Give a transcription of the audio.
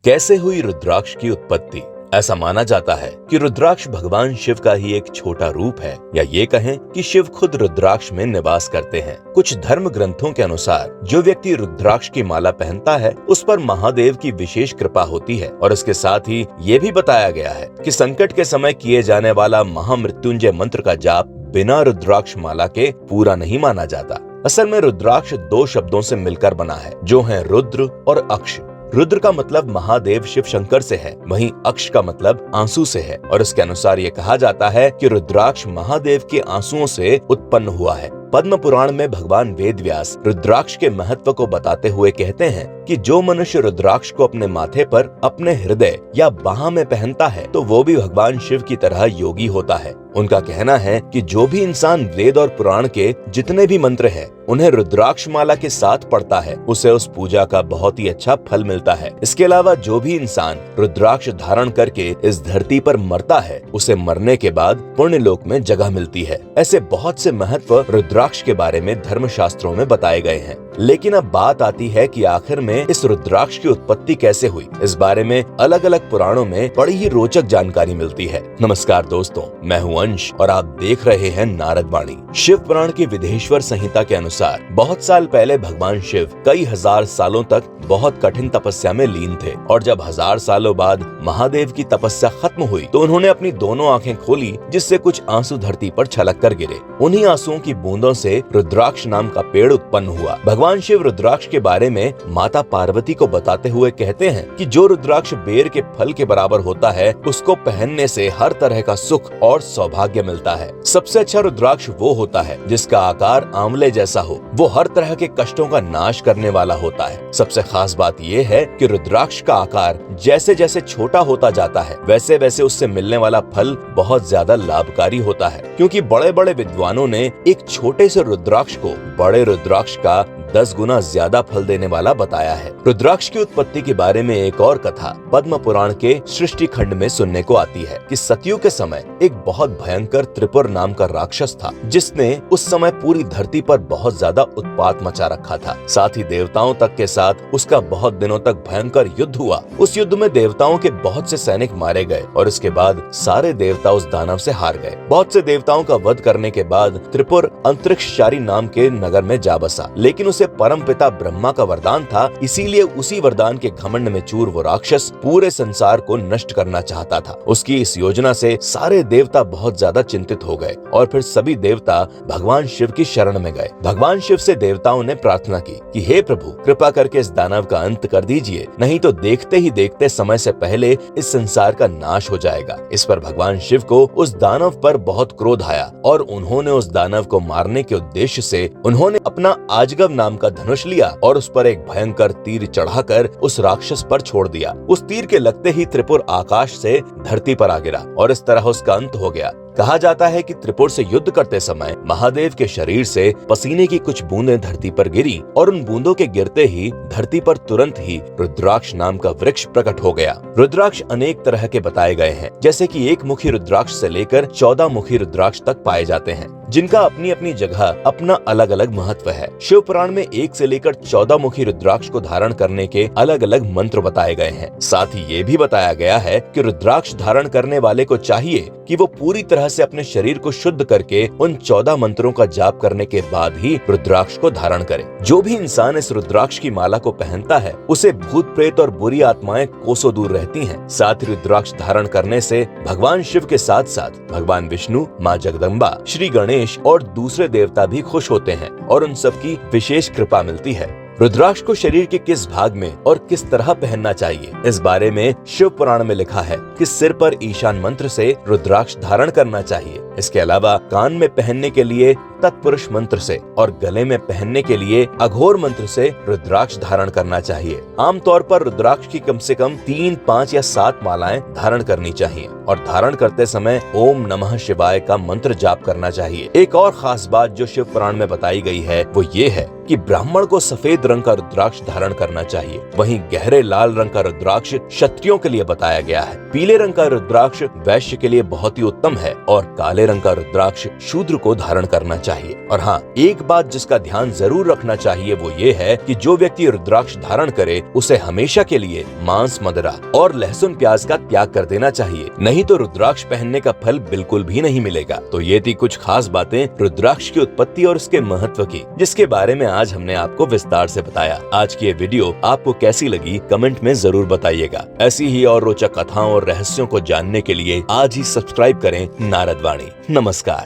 कैसे हुई रुद्राक्ष की उत्पत्ति? ऐसा माना जाता है कि रुद्राक्ष भगवान शिव का ही एक छोटा रूप है, या ये कहें कि शिव खुद रुद्राक्ष में निवास करते हैं। कुछ धर्म ग्रंथों के अनुसार जो व्यक्ति रुद्राक्ष की माला पहनता है उस पर महादेव की विशेष कृपा होती है, और इसके साथ ही ये भी बताया गया है कि संकट के समय किए जाने वाला महामृत्युंजय मंत्र का जाप बिना रुद्राक्ष माला के पूरा नहीं माना जाता। असल में रुद्राक्ष दो शब्दों से मिलकर बना है, जो है रुद्र और अक्ष। रुद्र का मतलब महादेव शिव शंकर से है, वहीं अक्ष का मतलब आंसू से है, और इसके अनुसार ये कहा जाता है कि रुद्राक्ष महादेव के आंसुओं से उत्पन्न हुआ है। पद्म पुराण में भगवान वेद व्यास रुद्राक्ष के महत्व को बताते हुए कहते हैं कि जो मनुष्य रुद्राक्ष को अपने माथे पर, अपने हृदय या बाह में पहनता है तो वो भी भगवान शिव की तरह योगी होता है। उनका कहना है कि जो भी इंसान वेद और पुराण के जितने भी मंत्र हैं उन्हें रुद्राक्ष माला के साथ पढ़ता है उसे उस पूजा का बहुत ही अच्छा फल मिलता है। इसके अलावा जो भी इंसान रुद्राक्ष धारण करके इस धरती पर मरता है उसे मरने के बाद पुण्य लोक में जगह मिलती है। ऐसे बहुत से महत्व रुद्राक्ष के बारे में धर्मशास्त्रों में बताए गए हैं। लेकिन अब बात आती है कि आखिर में इस रुद्राक्ष की उत्पत्ति कैसे हुई। इस बारे में अलग अलग पुराणों में बड़ी ही रोचक जानकारी मिलती है। नमस्कार दोस्तों, मैं हूं अंश और आप देख रहे हैं नारद वाणी। शिव पुराण की विधेश्वर संहिता के अनुसार बहुत साल पहले भगवान शिव कई हजार सालों तक बहुत कठिन तपस्या में लीन थे, और जब 1000 सालों बाद महादेव की तपस्या खत्म हुई तो उन्होंने अपनी दोनों आंखें खोली, जिससे कुछ आंसू धरती पर छलक कर गिरे। उन्हीं आंसुओं की बूंदों से रुद्राक्ष नाम का पेड़ उत्पन्न हुआ। भगवान शिव रुद्राक्ष के बारे में माता पार्वती को बताते हुए कहते हैं कि जो रुद्राक्ष बेर के फल के बराबर होता है उसको पहनने से हर तरह का सुख और सौभाग्य मिलता है। सबसे अच्छा रुद्राक्ष वो होता है जिसका आकार आंवले जैसा हो, वो हर तरह के कष्टों का नाश करने वाला होता है। सबसे खास बात ये है कि रुद्राक्ष का आकार जैसे जैसे छोटा होता जाता है वैसे वैसे उससे मिलने वाला फल बहुत ज्यादा लाभकारी होता है, क्योंकि बड़े बड़े विद्वानों ने एक छोटे से रुद्राक्ष को बड़े रुद्राक्ष का 10 गुना ज्यादा फल देने वाला बताया है। रुद्राक्ष की उत्पत्ति के बारे में एक और कथा पद्म पुराण के सृष्टि खंड में सुनने को आती है कि सतयुग के समय एक बहुत भयंकर त्रिपुर नाम का राक्षस था, जिसने उस समय पूरी धरती पर बहुत ज्यादा उत्पात मचा रखा था। साथ ही देवताओं तक के साथ उसका बहुत दिनों तक भयंकर युद्ध हुआ। उस युद्ध में देवताओं के बहुत से सैनिक मारे गए और इसके बाद सारे देवता उस दानव से हार गए। बहुत से देवताओं का वध करने के बाद त्रिपुर अंतरिक्षचारी नाम के नगर में जा बसा, लेकिन उसे परम पिता ब्रह्मा का वरदान था, इसीलिए उसी वरदान के घमंड में चूर वो राक्षस पूरे संसार को नष्ट करना चाहता था। उसकी इस योजना से सारे देवता बहुत ज्यादा चिंतित हो गए और फिर सभी देवता भगवान शिव की शरण में गए। भगवान शिव से देवताओं ने प्रार्थना की कि हे प्रभु, कृपा करके इस दानव का अंत कर दीजिए, नहीं तो देखते ही देखते समय से पहले इस संसार का नाश हो जाएगा। इस पर भगवान शिव को उस दानव पर बहुत क्रोध आया और उन्होंने उस दानव को मारने के उद्देश्य से उन्होंने अपना आजगव नाम का धनुष लिया और उस पर एक भयंकर तीर चढ़ाकर उस राक्षस पर छोड़ दिया। उस तीर के लगते ही त्रिपुर आकाश से धरती पर आ गिरा और इस तरह उसका अंत हो गया। कहा जाता है कि त्रिपुर से युद्ध करते समय महादेव के शरीर से पसीने की कुछ बूंदें धरती पर गिरी और उन बूंदों के गिरते ही धरती पर तुरंत ही रुद्राक्ष नाम का वृक्ष प्रकट हो गया। रुद्राक्ष अनेक तरह के बताए गए हैं, जैसे कि एक मुखी रुद्राक्ष से लेकर 14 मुखी रुद्राक्ष तक पाए जाते हैं, जिनका अपनी अपनी जगह अपना अलग अलग महत्व है। शिव पुराण में 1 से लेकर 14 मुखी रुद्राक्ष को धारण करने के अलग अलग मंत्र बताए गए हैं। साथ ही ये भी बताया गया है कि रुद्राक्ष धारण करने वाले को चाहिए कि वो पूरी तरह से अपने शरीर को शुद्ध करके उन 14 मंत्रों का जाप करने के बाद ही रुद्राक्ष को धारण करे। जो भी इंसान इस रुद्राक्ष की माला को पहनता है उसे भूत प्रेत और बुरी आत्माएं कोसों दूर रहती हैं। साथ ही रुद्राक्ष धारण करने से भगवान शिव के साथ साथ भगवान विष्णु, माँ जगदम्बा, श्री गणेश और दूसरे देवता भी खुश होते हैं और उन सबकी विशेष कृपा मिलती है। रुद्राक्ष को शरीर के किस भाग में और किस तरह पहनना चाहिए, इस बारे में शिव पुराण में लिखा है कि सिर पर ईशान मंत्र से रुद्राक्ष धारण करना चाहिए। इसके अलावा कान में पहनने के लिए तत्पुरुष मंत्र से और गले में पहनने के लिए अघोर मंत्र से रुद्राक्ष धारण करना चाहिए। आमतौर पर रुद्राक्ष की कम से कम 3, 5 या 7 मालाएं धारण करनी चाहिए और धारण करते समय ओम नमः शिवाय का मंत्र जाप करना चाहिए। एक और खास बात जो शिव पुराण में बताई गई है वो ये है कि ब्राह्मण को सफेद रंग का रुद्राक्ष धारण करना चाहिए, वहीं गहरे लाल रंग का रुद्राक्ष क्षत्रियों के लिए बताया गया है। पीले रंग का रुद्राक्ष वैश्य के लिए बहुत ही उत्तम है और काले रंग का रुद्राक्ष शूद्र को धारण करना चाहिए। चाहिए। और हाँ, एक बात जिसका ध्यान जरूर रखना चाहिए वो ये है कि जो व्यक्ति रुद्राक्ष धारण करे उसे हमेशा के लिए मांस, मदिरा और लहसुन प्याज का त्याग कर देना चाहिए, नहीं तो रुद्राक्ष पहनने का फल बिल्कुल भी नहीं मिलेगा। तो ये थी कुछ खास बातें रुद्राक्ष की उत्पत्ति और उसके महत्व की, जिसके बारे में आज हमने आपको विस्तार से बताया। आज की ये वीडियो आपको कैसी लगी कमेंट में जरूर बताइएगा। ऐसी ही और रोचक कथाओं और रहस्यों को जानने के लिए आज ही सब्सक्राइब करें नारद वाणी। नमस्कार।